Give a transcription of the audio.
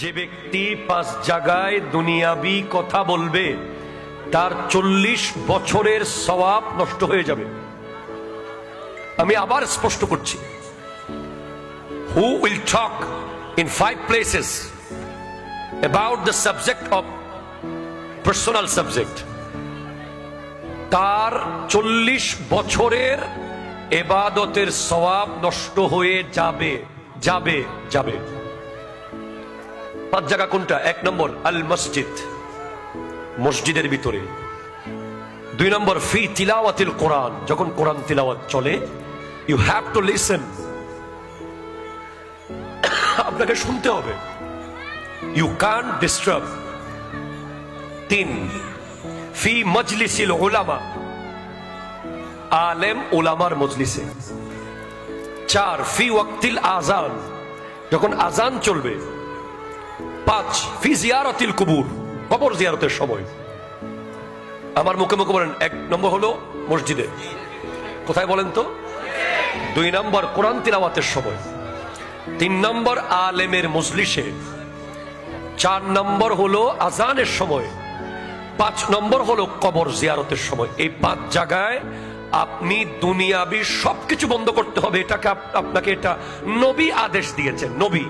যে ব্যক্তি 5 জায়গায় দুনিয়াবি কথা বলবে তার 40 বছরের সওয়াব নষ্ট হয়ে যাবে। আমি আবার স্পষ্ট করছি, who will talk in 5 places about the subject of personal subject, তার 40 বছরের ইবাদতের সওয়াব নষ্ট হয়ে যাবে যাবে যাবে। 5 জায়গা কোনটা? 1 নম্বর আল মসজিদ, মসজিদের ভিতরে। 2 নম্বর ফি তিলাওয়াতিল কোরআন, যখন কোরআন তিলাওয়াত চলে ইউ হ্যাভ টু লিসেন, আপনাকে শুনতে হবে, ইউ কান্ট ডিস্টার্ব। 3 ফি মজলিসিল উলামা, আলেম উলামার মজলিসে। 4 ফি ওয়াক্তিল আযান, যখন আযান চলবে। 5 ফি জিয়ারাতিল কুবুর, কবর জিয়ারতের সময়। আমার মুখে মুখে বলেন, 1 নম্বর হলো মসজিদে, কোথায় বলেন তো? 2 নম্বর কোরআন তিলাওয়াতের সময়। 3 নম্বর আলেমের মজলিসে। 4 নম্বর হলো আযানের সময়। 5 নম্বর হলো কবর জিয়ারতের সময়। এই 5 জায়গায় আপনি দুনিয়াবি সবকিছু বন্ধ করতে হবে। এটাকে আপনাকে এটা নবী আদেশ দিয়েছেন, নবী।